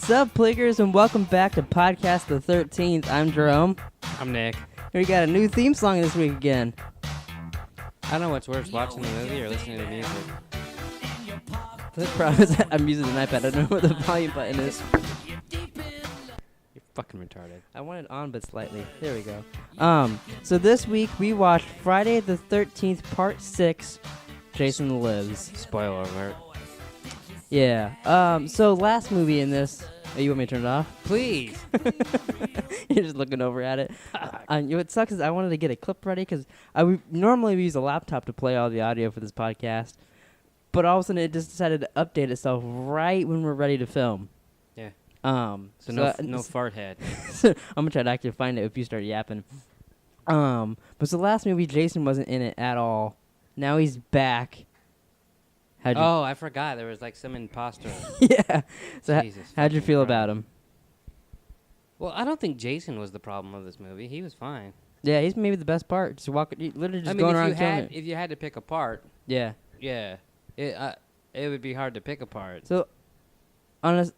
What's up, Pleekers, and welcome back to Podcast the 13th. I'm Jerome. I'm Nick. We got a new theme song this week again. I don't know what's worse, watching the movie or listening to music. The problem is I'm using an iPad. I don't know where the volume button is. You're fucking retarded. I want it on, but slightly. There we go. So this week we watched Friday the 13th, Part 6, Jason Lives. Spoiler alert. Yeah. So last movie in this... Oh, you want me to turn it off? Please. You're just looking over at it. What sucks is I wanted to get a clip ready because normally we use a laptop to play all the audio for this podcast, but all of a sudden it just decided to update itself right when we're ready to film. Yeah. So no fart head. So I'm gonna try to actually find it if you start yapping. But the last movie Jason wasn't in it at all. Now he's back. I forgot there was like some imposter. Yeah. So Jesus, how'd you feel Christ. about him? Well, I don't think Jason was the problem of this movie. He was fine. Yeah, he's maybe the best part. Just literally just going around killing it. If you had to pick a part, Yeah. it would be hard to pick apart. So,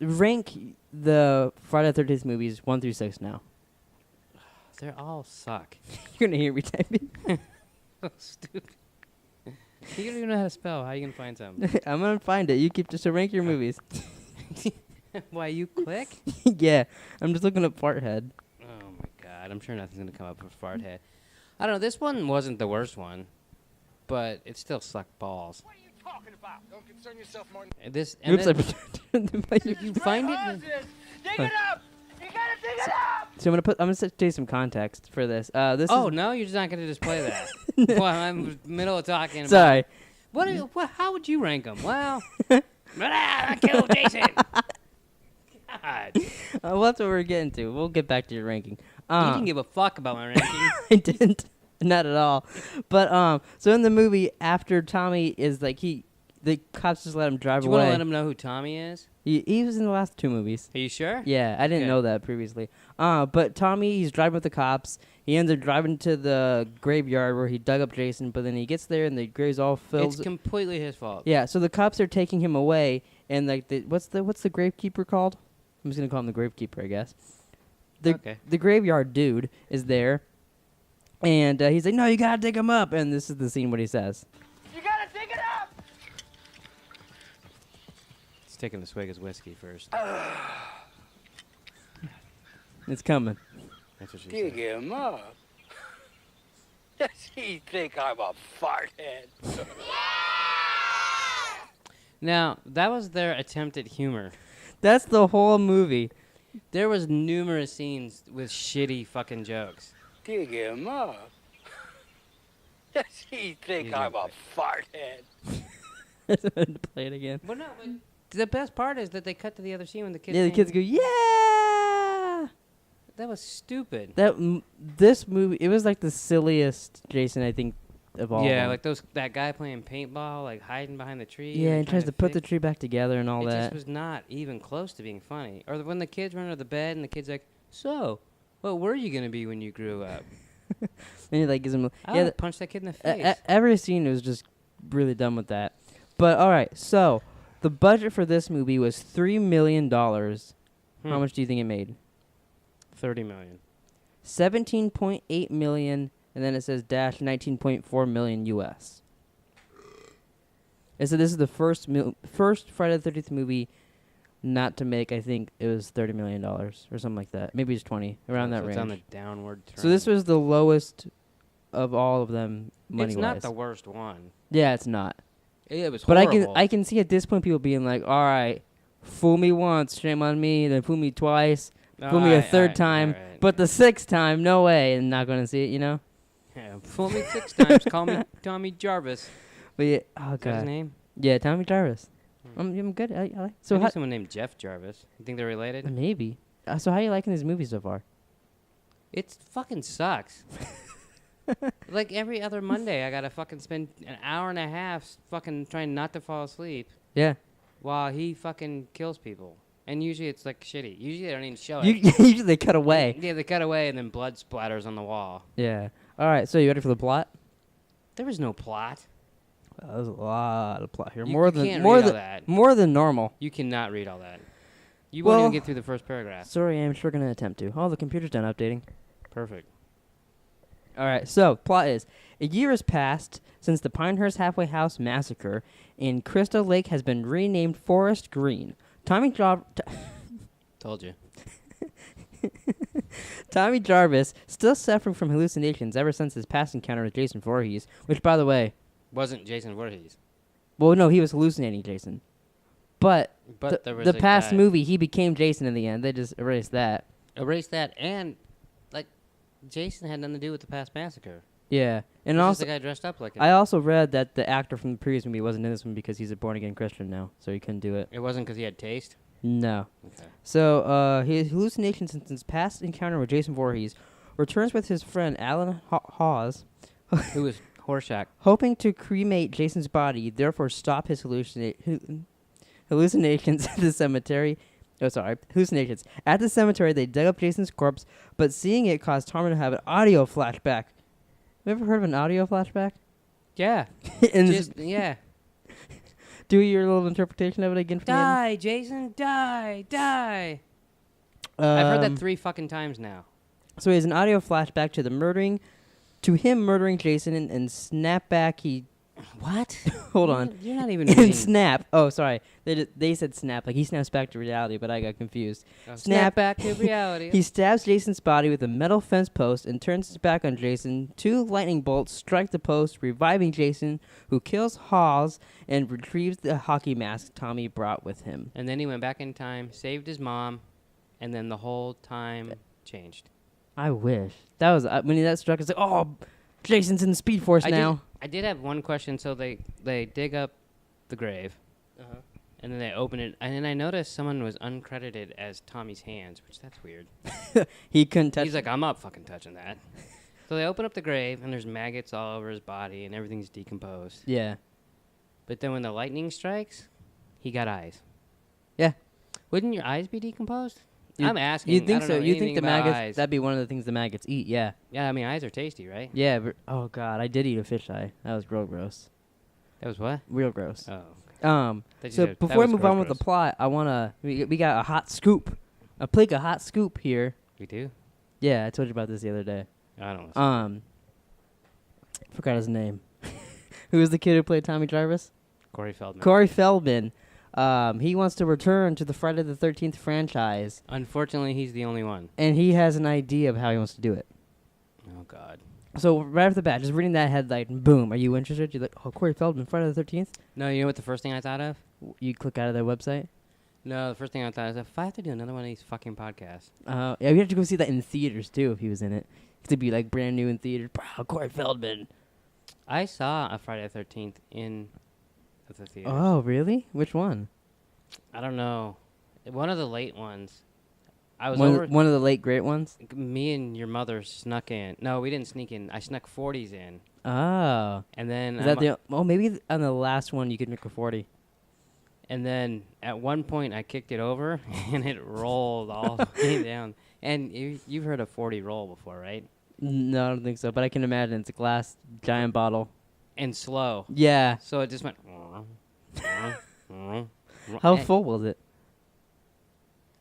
rank the Friday the 13th movies 1 through 6 now. They all suck. You're gonna hear me typing. So stupid. You don't even know how to spell. How are you gonna find some? I'm gonna find it. You keep just to rank your movies. Why, you click? Yeah, I'm just looking up Farthead. Oh my god, I'm sure nothing's gonna come up with Farthead. I don't know, this one wasn't the worst one, but it still sucked balls. What are you talking about? Don't concern yourself more. Oops, You find it? Dig it up! You gotta dig it up! So I'm gonna tell you some context for this. No, you're just not gonna display that. Well, I'm in the middle of talking about. Sorry. How would you rank them? Well, I killed Jason. God. Well, that's what we're getting to. We'll get back to your ranking. You didn't give a fuck about my ranking. I didn't. Not at all. But so in the movie, after Tommy is like the cops just let him drive Do you away. want to let him know who Tommy is? He was in the last 2 movies. Are you sure? Yeah, I didn't know that previously. But Tommy, he's driving with the cops. He ends up driving to the graveyard where he dug up Jason, but then he gets there and the grave's all filled. It's completely his fault. Yeah, so the cops are taking him away, and like what's the gravekeeper called? I'm just gonna call him the gravekeeper, I guess. The graveyard dude is there, and he's like, "No, you gotta dig him up." And this is the scene what he says. You gotta dig it up! He's taking a swig of his whiskey first. It's coming. That's what she Dig said. him up. Does he think I'm a fart head? Now, that was their attempt at humor. That's the whole movie. There was numerous scenes with shitty fucking jokes. Dig him up. Does he think I'm a fart head? Play it again. Well, no, but the best part is that they cut to the other scene when the kids. Yeah, the kids go, "Yeah!" That was stupid. This movie, it was like the silliest Jason I think of all. Yeah, of them. like that guy playing paintball, like hiding behind the tree. Yeah, and tries to put the fix- tree back together and all It that. just was not even close to being funny. Or when the kids run under the bed and the kid's like, "So, what were you gonna be when you grew up?" And he like gives him. I would punch that kid in the face. Every scene was just really done with that. But all right, so the budget for this movie was $3 million. How much do you think it made? $30 million. 17.8 million, and then it says dash 19.4 million US. And so this is the first Friday the 13th movie not to make, I think it was $30 million or something like that. Maybe it's 20, around that So range. it's on the downward trend. So this was the lowest of all of them money-wise. It's not the worst one. Yeah, it's not. It was But horrible. I can see at this point people being like, all right, fool me once, shame on me, then fool me twice, fool me a third time, but the 6th time, no way, and not going to see it, you know? Yeah, fool me 6 times. Call me Tommy Jarvis. But yeah, oh Is that god. his name? Yeah, Tommy Jarvis. I'm good. I like. So So I how, knew someone named Jeff Jarvis. You think they're related? maybe. So how are you liking this movie so far? It fucking sucks. Like every other Monday, I gotta fucking spend an hour and a half fucking trying not to fall asleep Yeah. while he fucking kills people. And usually it's like shitty. Usually they don't even show You, it. usually they cut away. Yeah, they cut away and then blood splatters on the wall. Yeah. All right. So you ready for the plot? There was no plot. There's a lot of plot here. You more can't than read more all than that. more than normal. You cannot read all that. You won't Well- even get through the first paragraph. Sorry, I'm sure gonna attempt to. Oh, the computer's done updating. Perfect. All right, so plot is a year has passed since the Pinehurst Halfway House massacre, and Crystal Lake has been renamed Forest Green. Tommy Told you. Tommy Jarvis, still suffering from hallucinations ever since his past encounter with Jason Voorhees, which, by the way, Wasn't Jason Voorhees. well, no, he was hallucinating Jason. But But there was the a past guy. movie, he became Jason in the end. They just erased that. Erase that, and like Jason had nothing to do with the past massacre. Yeah, and It's just also the guy dressed up like him. I also read that the actor from the previous movie wasn't in this one because he's a born-again Christian now, so he couldn't do it. It wasn't because he had taste. No. Okay. So, his hallucination since his past encounter with Jason Voorhees returns with his friend Alan Hawes, Who was Horshack? hoping to cremate Jason's body, therefore stop his hallucinations at the cemetery. Oh, sorry, hallucinations. At the cemetery, they dug up Jason's corpse, but seeing it caused Tommy to have an audio flashback. Have you ever heard of an audio flashback? Yeah. And Just yeah. do your little interpretation of it again for me. Die, Jason. Die. Die. I've heard that 3 fucking times now. So he has an audio flashback to him murdering Jason, and snapback he. What? Hold on. You're not even And reading. snap. Oh, sorry. They said snap, like he snaps back to reality, but I got confused. Oh, Snap. back to reality. He stabs Jason's body with a metal fence post and turns his back on Jason. 2 lightning bolts strike the post, reviving Jason, who kills Hawes and retrieves the hockey mask Tommy brought with him. And then he went back in time, saved his mom, and then the whole time changed. I wish that was when that struck. It's like, oh, Jason's in the Speed Force now. I did have one question. So they dig up the grave, and then they open it, and then I noticed someone was uncredited as Tommy's hands, which that's weird. He couldn't touch. He's like, I'm not fucking touching that. So they open up the grave, and there's maggots all over his body, and everything's decomposed. Yeah. But then when the lightning strikes, he got eyes. Yeah. Wouldn't your eyes be decomposed? You'd- I'm asking. You'd think I don't so. know You think anything the about maggots? eyes. That'd be one of the things the maggots eat. Yeah. Yeah, I mean, eyes are tasty, right? Yeah. Oh God, I did eat a fisheye. That was real gross. That was what? Real gross. Oh. So that before we was move gross, on with the gross. plot, I wanna we got a hot scoop, a Pleeka hot scoop here. We do? Yeah, I told you about this the other day. I don't know. Forgot his name. Who was the kid who played Tommy Jarvis? Corey Feldman. Corey Feldman. He wants to return to the Friday the 13th franchise, Unfortunately, he's the only one. and he has an idea of how he wants to do it. Oh, God. So right off the bat, just reading that headline, boom, are you interested? You're like, oh, Corey Feldman, Friday the 13th? No, you know what the first thing I thought of? You click out of their website. No, the first thing I thought is if I have to do another one of these fucking podcasts. Yeah, we have to go see that in theaters, too, if he was in it. To be, like, brand new in theaters. Bro, Corey Feldman. I saw a Friday the 13th in the theater. Oh, really? Which one? I don't know. One of the late ones. I was One, over. one of the late great ones? Me and your mother snuck in. No, we didn't sneak in. I snuck 40s in. Oh. And then Is that the... Oh, maybe on the last one you could make a 40. And then at one point I kicked it over and it rolled all the way down. And you've heard a 40 roll before, right? No, I don't think so, but I can imagine. It's a glass giant bottle. And slow. Yeah. So it just went. How And full was it?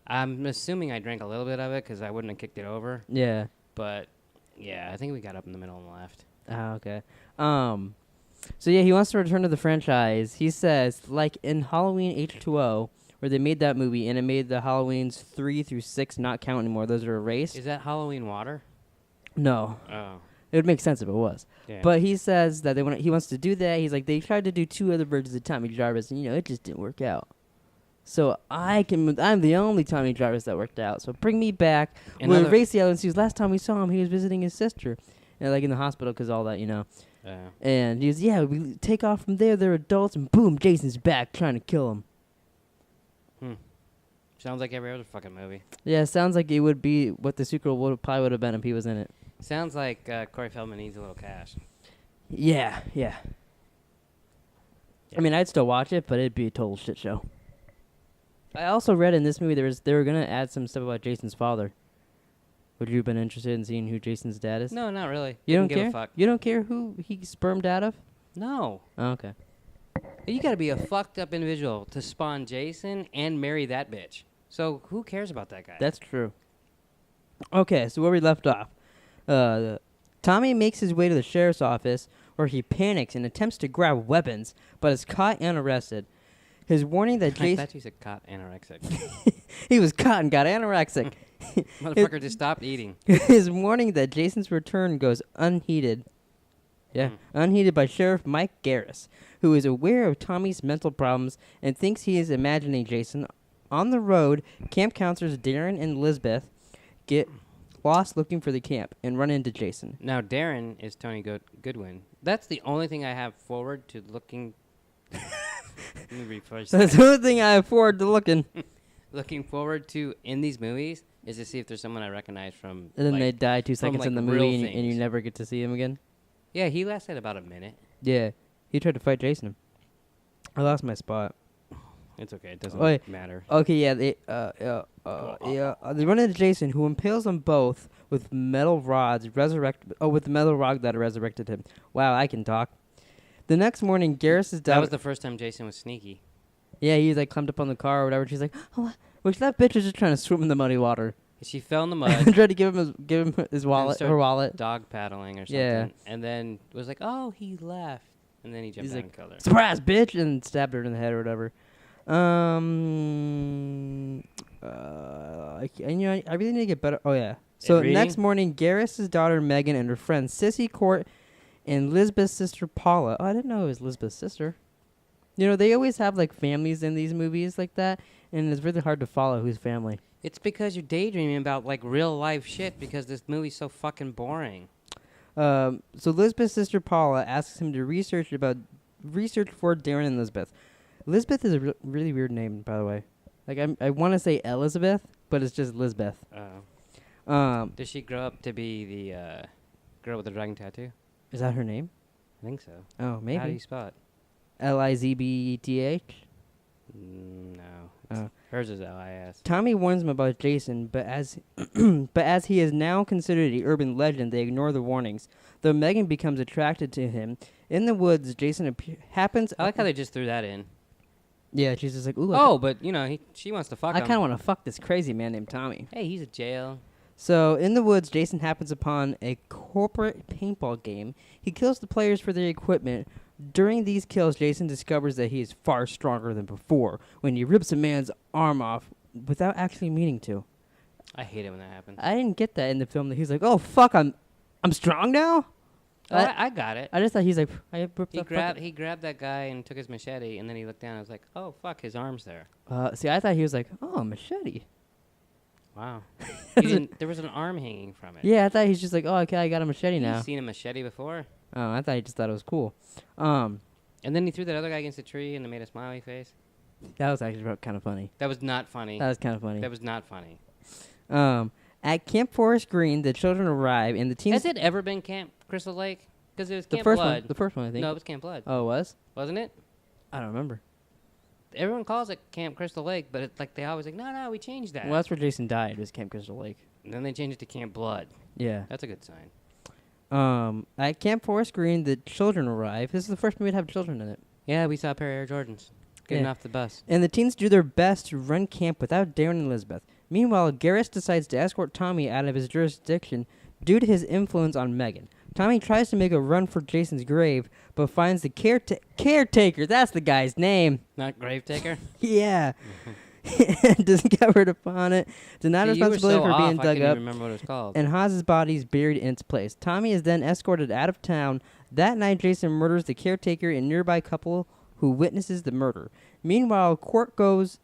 I'm assuming I drank a little bit of it because I wouldn't have kicked it over. Yeah. But yeah, I think we got up in the middle and left. Oh, okay. So yeah, he wants to return to the franchise. He says, like in Halloween H2O, where they made that movie and it made the Halloweens 3 through 6 not count anymore. Those are erased. Is that Halloween water? No. Oh. It would make sense if it was. Yeah. But he says that he wants to do that. He's like, they tried to do 2 other versions of Tommy Jarvis, and it just didn't work out. So I'm the only Tommy Jarvis that worked out. So bring me back. We'll erase the other ones. Last time we saw him, he was visiting his sister, like in the hospital, because all that, And he was, we take off from there. They're adults, and boom, Jason's back trying to kill him. Sounds like every other fucking movie. Yeah, sounds like it would be what the sequel probably would have been if he was in it. Sounds like Corey Feldman needs a little cash. Yeah. I mean, I'd still watch it, but it'd be a total shit show. I also read in this movie they were gonna add some stuff about Jason's father. Would you have been interested in seeing who Jason's dad is? No, not really. You don't Didn't give care? a fuck. You don't care who he spermed out of? No. Oh, okay. You gotta be a fucked up individual to spawn Jason and marry that bitch. So who cares about that guy? That's true. Okay, so where we left off. Tommy makes his way to the sheriff's office, where he panics and attempts to grab weapons, but is caught and arrested. His warning that I Jason... thought you said caught anorexic. He was caught and got anorexic. Motherfucker just stopped eating. His warning that Jason's return goes unheeded. Yeah, unheeded by Sheriff Mike Garris, who is aware of Tommy's mental problems and thinks he is imagining Jason. On the road, camp counselors Darren and Lisbeth get lost looking for the camp and run into Jason. Now, Darren is Tony Goodwin. That's the only thing I have forward to looking... Let me rephrase That's the only thing I have forward to looking. Looking forward to in these movies is to see if there's someone I recognize from... And then like, they die 2 seconds like, in the real movie and you things. never get to see him again. Yeah, he lasted about a minute. Yeah, he tried to fight Jason. I lost my spot. It's okay. It doesn't Wait. matter. Okay, yeah, they run into Jason, who impales them both with metal rods. With the metal rod that resurrected him. Wow, I can talk. The next morning, Garris's daughter. That was the first time Jason was sneaky. Yeah, he's like climbed up on the car or whatever. She's like, oh, which that bitch is just trying to swim in the muddy water. She fell in the And mud. tried to give him his wallet, started her wallet. Dog paddling or something. Yeah. And then was like, oh, he left. And then he jumped He's out like, and killed her. Surprise, bitch, and stabbed her in the head or whatever. I really need to get better. Oh yeah. So reading? next morning, Garris's daughter Megan and her friends Sissy Court and Lisbeth's sister Paula. Oh, I didn't know it was Lisbeth's sister. You know, they always have like families in these movies like that, and it's really hard to follow whose family. It's because you're daydreaming about like real life shit because this movie's so fucking boring. So Lisbeth's sister Paula asks him to research for Darren and Lisbeth. Lisbeth is a really weird name, by the way. Like I want to say Elizabeth, but it's just Lisbeth. Does she grow up to be the girl with the dragon tattoo? Is that her name? I think so. Oh, maybe. How do you spell it? Lizbeth. No. Oh. Hers is L-I-S. Tommy warns him about Jason, but as he is now considered an urban legend, they ignore the warnings. Though Megan becomes attracted to him in the woods, Jason happens. I like how they just threw that in. Yeah, she's just like, ooh. But you know, she wants to fuck I him. kind of want to fuck this crazy man named Tommy. Hey, he's in jail. So in the woods, Jason happens upon a corporate paintball game. He kills the players for their equipment. During these kills, Jason discovers that he is far stronger than before when he rips a man's arm off without actually meaning to. I hate it when that happens. I didn't get that in the film. That he's like, "Oh fuck, I'm strong now." I got it. I just thought he's like, I ripped He off grabbed that guy and took his machete, and then he looked down and was like, "Oh fuck, his arm's there." See, I thought he was like, "Oh, machete." Wow. There was an arm hanging from it. Yeah, I thought he's just like, "Oh, okay, I got a machete now." You seen a machete before? Oh, I thought he just thought it was cool. And then he threw that other guy against a tree and they made a smiley face. That was actually kind of funny. That was not funny. That was kind of funny. That was not funny. At Camp Forest Green, the children arrive, and the teens. Has it ever been Camp Crystal Lake? Because it was the Camp first Blood. one? The first one, I think. No, it was Camp Blood. Oh, it was? Wasn't it? I don't remember. Everyone calls it Camp Crystal Lake, but it's like they always like, no, we changed that. Well, that's where Jason died. Was Camp Crystal Lake. And then they changed it to Camp Blood. Yeah. That's a good sign. At Camp Forest Green, the children arrive. This is the first movie to have children in it. Yeah, we saw a pair of Air Jordans getting off the bus. And the teens do their best to run camp without Darren and Elizabeth. Meanwhile, Garris decides to escort Tommy out of his jurisdiction due to his influence on Megan. Tommy tries to make a run for Jason's grave, but finds the caretaker. That's the guy's name. Not Gravetaker? Yeah. Doesn't get rid upon it. Denied responsibility for being I dug can't up. even remember what it was called. And Haas's body is buried in its place. Tommy is then escorted out of town. That night, Jason murders the caretaker and nearby couple who witnesses the murder. Meanwhile, Court goes...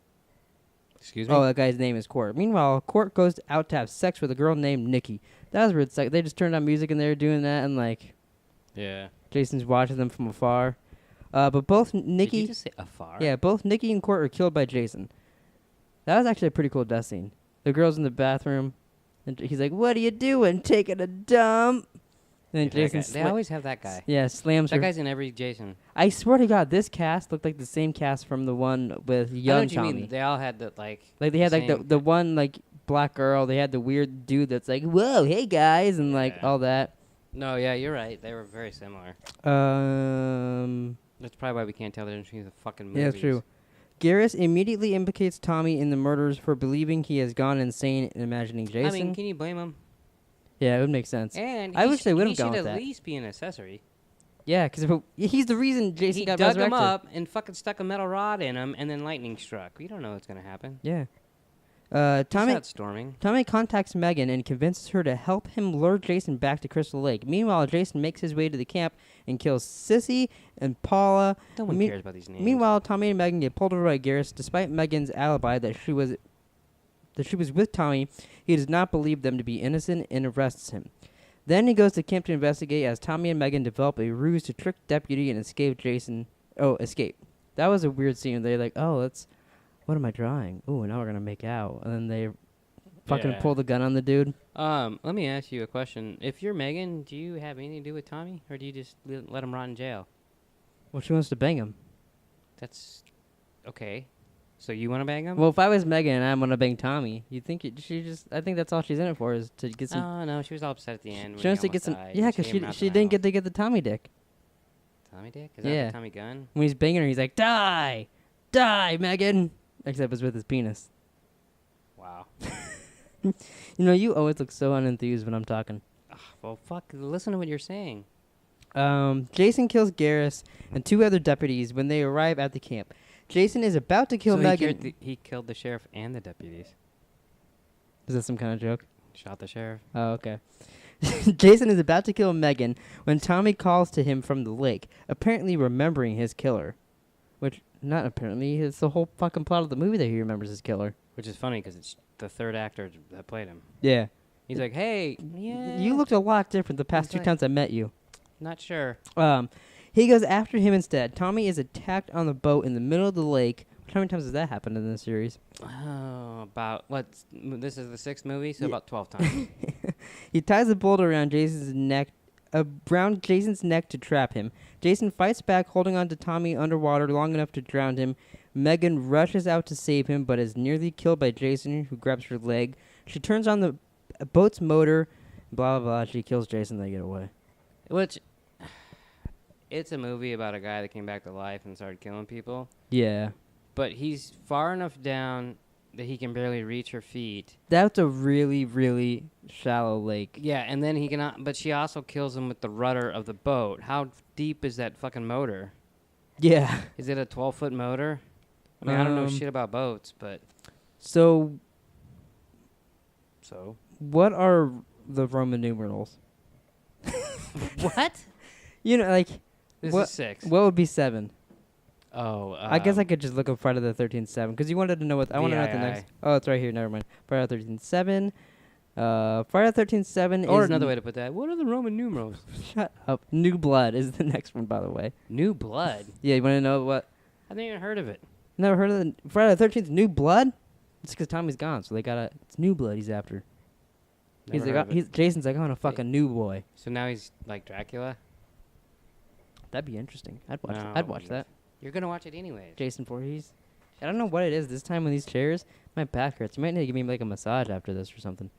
Excuse me? Oh, that guy's name is Court. Meanwhile, Court goes out to have sex with a girl named Nikki. That was weird. It's like they just turned on music and they were doing that, and like... Yeah. Jason's watching them from afar. But both Nikki... Did you just say afar? Yeah, both Nikki and Court are killed by Jason. That was actually a pretty cool death scene. The girl's in the bathroom, and he's like, "What are you doing? Taking a dump?" And then Jason... They always have that guy. Yeah, slams That her. guy's in every Jason. I swear to God, this cast looked like the same cast from the one with I know young what you Tommy. mean. They all had the, like Like, they had, like, same- the one, like, black girl. They had the weird dude that's like, "Whoa, hey, guys," and, like, Yeah. all that. No, yeah, you're right. They were very similar. Um... That's probably why we can't tell the difference between the fucking movies. Yeah, that's true. Garrus immediately implicates Tommy in the murders for believing he has gone insane and imagining Jason. I mean, can you blame him? Yeah, it would make sense. And I wish they would have he gone should with at that. least be an accessory. Yeah, because he's the reason Jason He got dug resurrected. him up and fucking stuck a metal rod in him, and then lightning struck. We don't know what's gonna happen. Yeah. He's Tommy not storming. Tommy contacts Megan and convinces her to help him lure Jason back to Crystal Lake. Meanwhile, Jason makes his way to the camp and kills Sissy and Paula. No one cares about these names. Meanwhile, Tommy and Megan get pulled over by Garrus. Despite Megan's alibi that she was with Tommy, he does not believe them to be innocent and arrests him. Then he goes to camp to investigate as Tommy and Megan develop a ruse to trick deputy and escape Jason. Oh, escape. That was a weird scene. They're like, oh, what am I drawing? Ooh, now we're going to make out. And then they fucking Yeah. pull the gun on the dude. Let me ask you a question. If you're Megan, do you have anything to do with Tommy, or do you just let him rot in jail? Well, she wants to bang him. That's okay. So you want to bang him? Well, if I was Megan and I'm going to bang Tommy, you think I think that's all she's in it for is to get some. Oh no, she was all upset at the end. She wants to get some. Yeah, because she didn't get to get the Tommy dick. Tommy dick. Is Yeah. that the Tommy gun? When he's banging her, he's like, die! Die, Megan! Except it's with his penis. Wow. You know, you always look so unenthused when I'm talking. Well, fuck. Listen to what you're saying. Jason kills Garrus and two other deputies when they arrive at the camp. Jason is about to kill So Megan. he killed the sheriff and the deputies. Is that some kind of joke? Shot the sheriff. Oh, okay. Jason is about to kill Megan when Tommy calls to him from the lake, apparently remembering his killer. Which, not apparently, it's the whole fucking plot of the movie that he remembers his killer. Which is funny because it's the third actor that played him. Yeah. He's like, hey, yeah. You looked a lot different the past He's two like- times I met you. Not sure. He goes after him instead. Tommy is attacked on the boat in the middle of the lake. How many times has that happened in this series? Oh, about what? This is the sixth movie, so Yeah. about 12 times. He ties a boulder around Jason's neck to trap him. Jason fights back, holding on to Tommy underwater long enough to drown him. Megan rushes out to save him, but is nearly killed by Jason, who grabs her leg. She turns on the boat's motor. Blah, blah, blah. She kills Jason. They get away. Which, it's a movie about a guy that came back to life and started killing people. Yeah. But he's far enough down that he can barely reach her feet. That's a really, really shallow lake. Yeah, and then he cannot. But she also kills him with the rudder of the boat. How deep is that fucking motor? Yeah. Is it a 12-foot motor? I mean, I don't know Um, shit about boats, but So, so what are the Roman numerals? what? You know, like, This What- is 6. what would be 7? Oh, I guess I could just look up Friday the 13th 7 because you wanted to know what I want to know what the VII. next. Oh, it's right here. Never mind. Friday the 13th 7. Friday the 13th 7 Or is another way to put that. What are the Roman numerals? Shut up. New Blood is the next one, by the way. New Blood. Yeah, you want to know what? I haven't even heard of it. Never heard of the Friday the 13th New Blood? It's because Tommy's gone, so they gotta. It's New Blood he's after. Never He's heard like, of it. Jason's like, I want to fuck a new boy. So now he's like Dracula. That'd be interesting. I'd watch. No, I'd watch that. You're gonna watch it anyways. Jason Voorhees. I don't know what it is this time with these chairs. My back hurts. You might need to give me like a massage after this or something.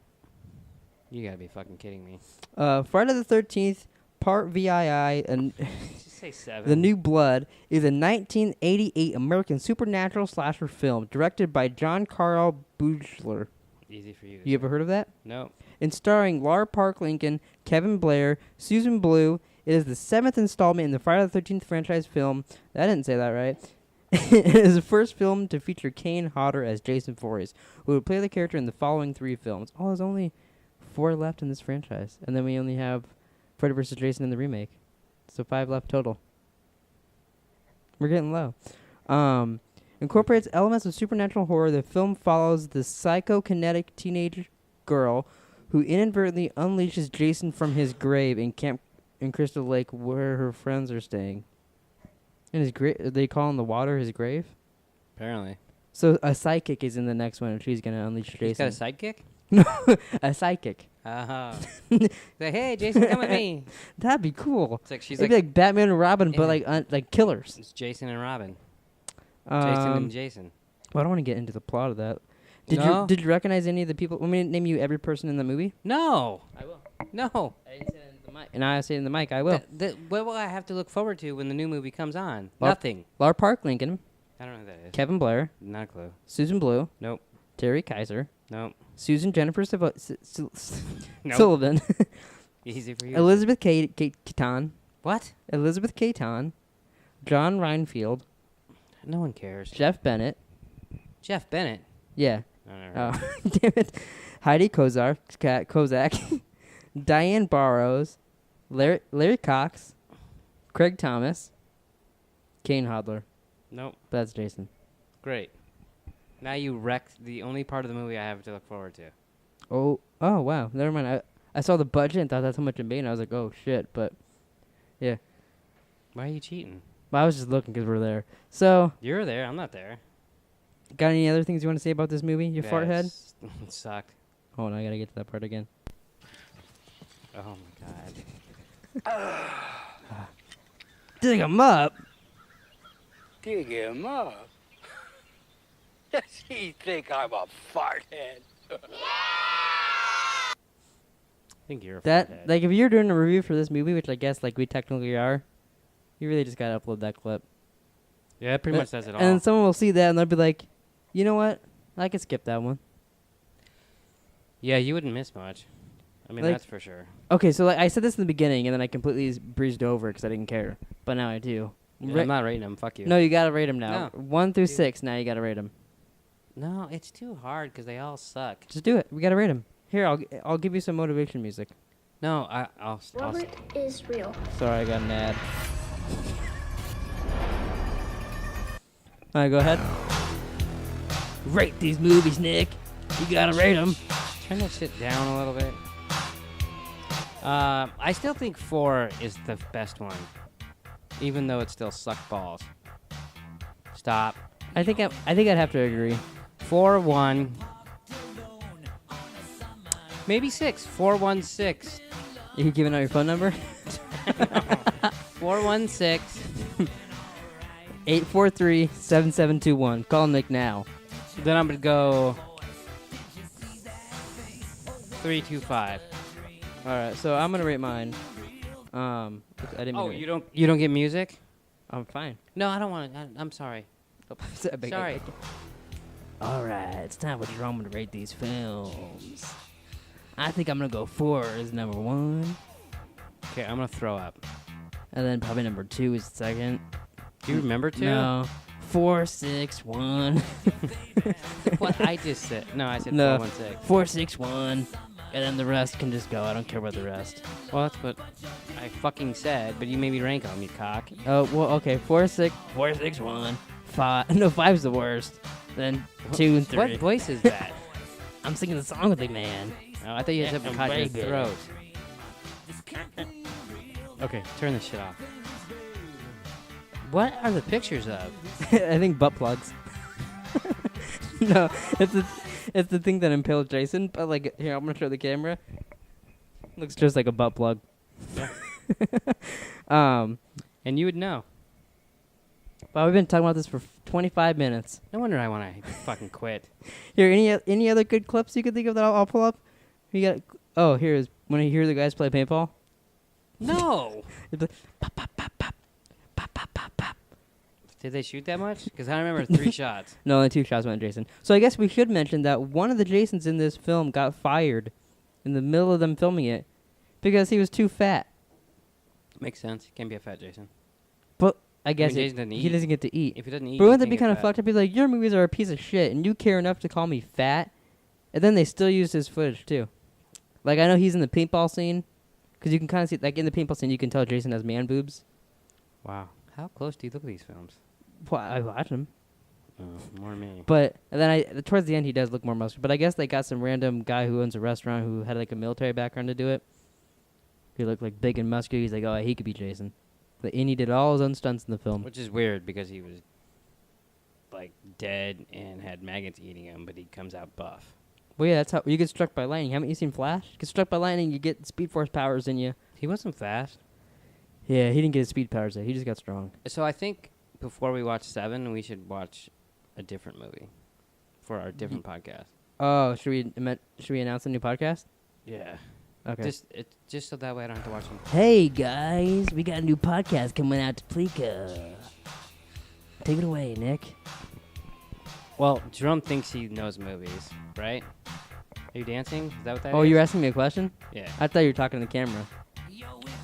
You gotta be fucking kidding me. Friday the 13th, Part VII, and Just say 7. The New Blood is a 1988 American supernatural slasher film directed by John Carl Buechler. Easy for you. You ever heard of that? No. And starring Laura Park Lincoln, Kevin Blair, Susan Blue. It is the 7th installment in the Friday the 13th franchise film. I didn't say that right. It is the first film to feature Kane Hodder as Jason Voorhees, who would play the character in the following 3 films. Oh, there's only 4 left in this franchise. And then we only have Freddy vs. Jason in the remake. So 5 left total. We're getting low. Incorporates elements of supernatural horror. The film follows the psychokinetic teenage girl who inadvertently unleashes Jason from his grave in Camp in Crystal Lake where her friends are staying. And his grave, they call in the water his grave? Apparently. So a psychic is in the next one and she's going to unleash He's got a Jason. sidekick? No, a psychic. Uh-huh. Like, hey, Jason, come with me. That'd be cool. It's like she's It'd like, be like Batman and Robin, Yeah. but like killers. it's Jason and Robin. Jason and Um, Jason. well, I don't want to get into the plot of that. Did No? you recognize any of the people? Want me to name you every person in the movie? No. I will. No. I didn't say it in the mic. And I say it in the mic. I will. What will I have to look forward to when the new movie comes on? Well- Nothing. Laura Park Lincoln, I don't know who that is. Kevin Blair, Not a clue. Susan Blue, Nope. Terry Kaiser, Nope. Susan Jennifer Nope. Sullivan, Easy for you. Elizabeth Caton, What? Elizabeth Caton, John Reinfield, No one cares. Jeff Bennett. Jeff Bennett. Yeah. I never heard of him. Damn it. Heidi Kozak, Diane Barrows, Larry Cox, Craig Thomas, Kane Hodler. Nope. That's Jason. Great. Now you wrecked the only part of the movie I have to look forward to. Oh, wow. Never mind. I saw the budget and thought that's how much it made, and I was like, oh, shit. But, yeah. Why are you cheating? But I was just looking because we're there. So, You're there. I'm not there. got any other things you want to say about this movie, you fart head? It sucked. Hold on, I got to get to that part again. Oh, my God. Dig 'em up. Dig him up. Does he think I'm a fart head? I think you're a That, fathead. like, if you're doing a review for this movie, which I guess, like, we technically are, you really just got to upload that clip. Yeah, it pretty much says it all. And then someone will see that and they'll be like, you know what? I can skip that one. Yeah, you wouldn't miss much. I mean, Like- that's for sure. Okay, so like I said this in the beginning and then I completely breezed over because I didn't care. But now I do. Yeah, I'm not rating them. Fuck you. No, you got to rate them now. No. 1 through Dude. 6, now you got to rate them. No, it's too hard because they all suck. Just do it. We got to rate them. Here, I'll give you some motivation music. No, I'll Robert is real. Sorry, I got an ad. All right, go ahead. Rate these movies, Nick. You got to rate them. turn that shit down a little bit. I still think 4 is the best one, even though it still sucked balls. Stop. I think I'd have to agree. 4, 1. Maybe 6. 4, 1, 6. You giving out your phone number? 416. 843-7721. Call Nick now. Then I'm gonna go 325. All right, so I'm gonna rate mine. I didn't. Oh, mean to- you don't get music? I'm fine. No, I don't want to. I'm sorry. Sorry. All right, it's time for Jerome to rate these films. I think I'm gonna go 4 is number 1, Okay, I'm gonna throw up. and then probably number 2 is second. Do you remember 2? No, 4, 6, 1. What I just said. No, I said No. 416. 4, 6, 1, and then the rest can just go. I don't care about the rest. Well, that's what I fucking said, but you made me rank them, you cock. Oh well, okay. 4, 6, 1, 5. No, 5's the worst. Then 2 and 3. What voice is that? I'm singing the song with you, man. Oh, I thought you had something I'm caught in your very good. throat. Okay, turn this shit off. What are the pictures of? I think butt plugs. No, it's the thing that impales Jason. But like, here, I'm gonna show the camera. Looks just like a butt plug. And you would know. But we've been talking about this for 25 minutes. No wonder I want to fucking quit. Here, any other good clips you could think of that I'll pull up? You got? Oh, here is when you hear the guys play paintball. No! It's like, pop, pop, pop, pop, pop, pop, pop, pop. Did they shoot that much? Because I remember 3 shots. No, only 2 shots went at Jason. So I guess we should mention that one of the Jasons in this film got fired in the middle of them filming it because he was too fat. Makes sense. Can't be a fat Jason. But I guess Jason doesn't he eat. doesn't get to eat. If he doesn't eat, But he wouldn't that can't be get kind of fat. fucked up? Be like, your movies are a piece of shit, and you care enough to call me fat? And then they still use his footage, too. Like, I know he's in the paintball scene, because you can kind of see, like, in the paintball scene, you can tell Jason has man boobs. Wow. How close do you look at these films? Well, I watch him. Oh, more me. But, and then towards the end, he does look more muscular. But I guess they got some random guy who owns a restaurant who had, like, a military background to do it. He looked, like, big and muscular. He's like, oh, he could be Jason. And he did all his own stunts in the film. Which is weird because he was like dead and had maggots eating him, but he comes out buff. Well, yeah, that's how you get struck by lightning. Haven't you seen Flash? You get struck by lightning, you get Speed Force powers in you. He wasn't fast. Yeah, he didn't get his speed powers there. He just got strong. So I think before we watch 7, we should watch a different movie for our different podcast. Oh, should we announce a new podcast? Yeah. Okay. Just so that way I don't have to watch them. Hey guys, we got a new podcast coming out to Pleeka. Take it away, Nick. Well, Jerome thinks he knows movies, right? Are you dancing? Is that what that Oh, is? you're asking me a question? Yeah. I thought you were talking to the camera.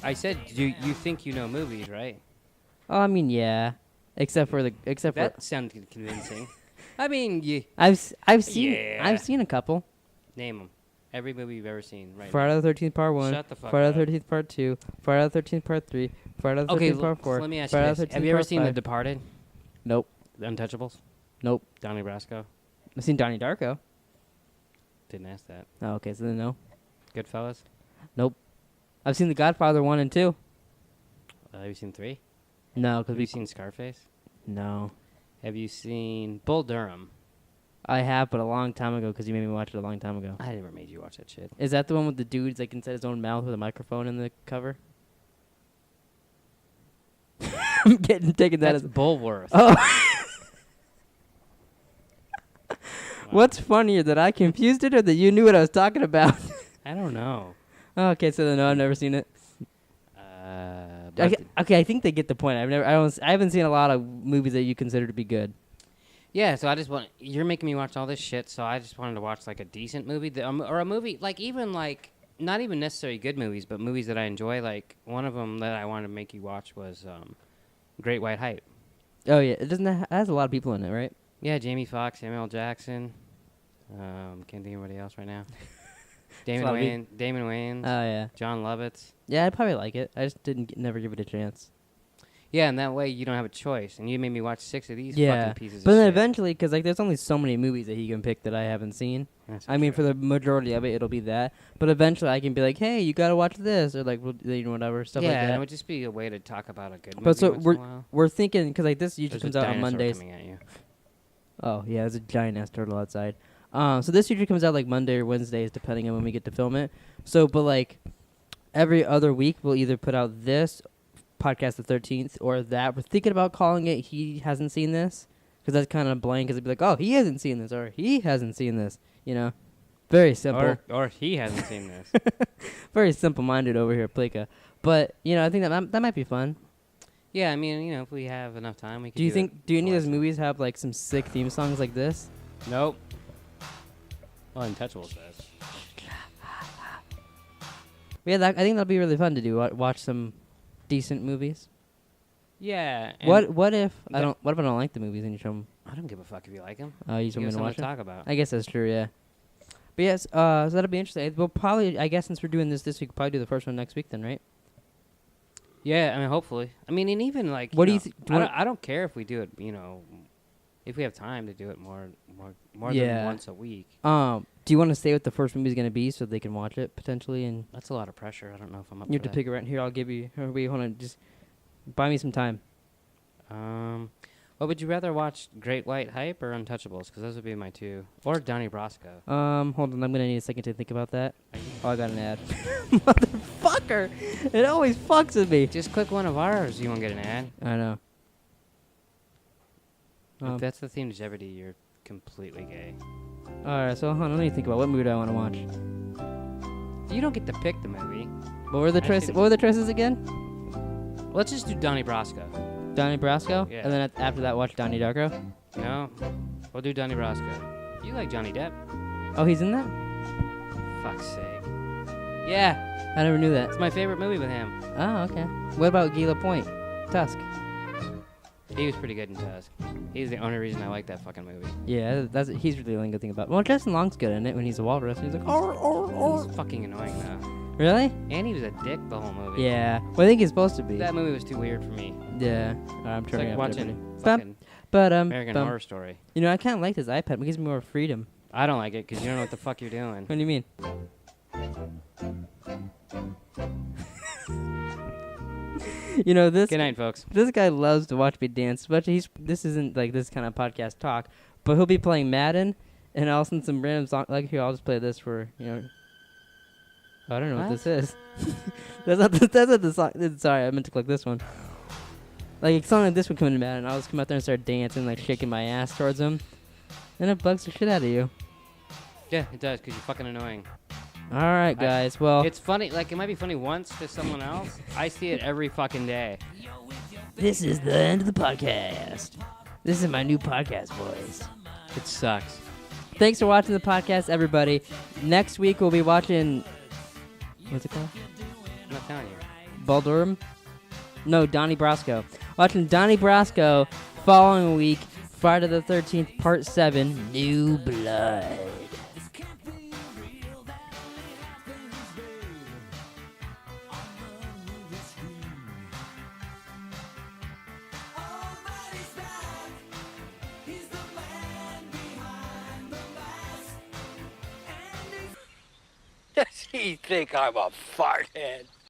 I said, do you think you know movies, right? Oh, I mean, yeah. Except for That sounded convincing. I mean, I've seen a couple. name them. Every movie you've ever seen, right? Friday the 13th Part 1, Shut the fuck Friday up. the 13th Part 2, Friday the 13th Part 3, Friday the 13th Okay, Part 4. let me ask Friday you the this. 13th Have you ever Part seen The 5. Departed? Nope. The Untouchables? Nope. Donnie Brasco? I've seen Donnie Darko. Didn't ask that. Oh, okay, so then no. Goodfellas? Nope. I've seen The Godfather 1 and 2. Have you seen 3? No, Have because you seen Scarface? No. Have you seen Bull Durham? I have, but a long time ago because you made me watch it a long time ago. I never made you watch that shit. Is that the one with the dudes like inside his own mouth with a microphone in the cover? I'm taking that That's as Bullworth. Oh. What's funnier, that I confused it or that you knew what I was talking about? I don't know. Oh, okay, so then no, I've never seen it. Okay, I think they get the point. I haven't seen a lot of movies that you consider to be good. Yeah, so I just want, you're making me watch all this shit, so I just wanted to watch like a decent movie or a movie like even like not even necessarily good movies, but movies that I enjoy. Like one of them that I wanted to make you watch was Great White Hype. Oh yeah, it has a lot of people in it, right? Yeah, Jamie Foxx, Samuel L. Jackson. Can't think of anybody else right now. Damon Wayans. Oh yeah. John Lovitz. Yeah, I'd probably like it. I just never give it a chance. Yeah, and that way you don't have a choice. And you made me watch 6 of these Yeah, fucking pieces but of then shit. eventually, because like there's only so many movies that he can pick that I haven't seen. That's I mean, true. for the majority of it, it'll be that. But eventually, I can be like, "Hey, you gotta watch this," or like, whatever stuff like yeah, that. it would just be a way to talk about a good movie But so once in a while. we're thinking, because like this usually There's comes a out on dinosaur Mondays. coming at you. Oh yeah, there's a giant ass turtle outside. So this usually comes out like Monday or Wednesdays, depending on when we get to film it. So, but like every other week, we'll either put out this podcast the 13th or that. We're thinking about calling it "He Hasn't Seen This" because that's kind of blank. Because it'd be like, "Oh, he hasn't seen this," or "He hasn't seen this." You know, very simple. Or he hasn't seen this. Very simple-minded over here at Pleeka. But you know, I think that might be fun. Yeah, I mean, you know, if we have enough time, we can. Do any of those movies have like some sick theme songs like this? Nope. Well, Untouchables does. Yeah, I think that'll be really fun to do. Watch some decent movies. Yeah. What if I don't like the movies and you show them? I don't give a fuck if you like them. Oh, you just want me to watch to them? talk about. I guess that's true. Yeah. But yes, so that'll be interesting. We'll probably, I guess, since we're doing this week, we'll probably do the first one next week then, right? Yeah, I mean, hopefully. I mean, and even like. What do you know, think? I don't care if we do it. You know, if we have time to do it more Yeah. than once a week. Do you want to say what the first movie's gonna be so they can watch it potentially? And That's a lot of pressure. I don't know if I'm up you have for to pick it right here. I'll give you. Wait, hold on. Just buy me some time. What would you rather watch, Great White Hype or Untouchables? Because those would be my two. Or Donnie Brasco. Hold on. I'm gonna need a second to think about that. Oh, I got an ad. Motherfucker! It always fucks with me. Just click one of ours. You won't get an ad. I know. If that's the theme to Jeopardy, you're completely gay. Alright, so hold on, let me think about what movie do I want to watch. You don't get to pick the movie. What were the choices? What were the choices again? Let's just do Donnie Brasco. Donnie Brasco, Yeah. and then after that, watch Donnie Darko. No, we'll do Donnie Brasco. You like Johnny Depp? Oh, he's in that? Fuck's sake. Yeah, I never knew that. it's my favorite movie with him. Oh, okay. What about Gila Point? Tusk. He was pretty good in Tusk. He's the only reason I like that fucking movie. Yeah, he's really the only good thing about it. Well, Justin Long's good in it when he's a walrus. He's like, He's fucking annoying though. Really? And he was a dick the whole movie. Yeah. Well, I think he's supposed to be. That movie was too weird for me. Yeah. I'm It's turning like up watching But fucking American bum. Horror Story. You know, I kind of like this iPad. It gives me more freedom. I don't like it because you don't know what the fuck you're doing. What do you mean? You know this. Good night, folks. This guy loves to watch me dance. But this isn't like this kind of podcast talk. But he'll be playing Madden, and I'll send some random song. Like here, I'll just play this for I don't know what this is. that's not the song. Sorry, I meant to click this one. Like a song like this would come into Madden, and I'll just come out there and start dancing, like shaking my ass towards him, and it bugs the shit out of you. Yeah, it does because you're fucking annoying. All right, guys. Well, It's funny. Like, it might be funny once to someone else. I see it every fucking day. this is the end of the podcast. This is my new podcast voice. It sucks. Thanks for watching the podcast, everybody. Next week we'll be watching. What's it called? I'm not telling you. Baldurum? No, Donnie Brasco. Watching Donnie Brasco. Following week, Friday the 13th, Part 7, New Blood. Does he think I'm a farthead?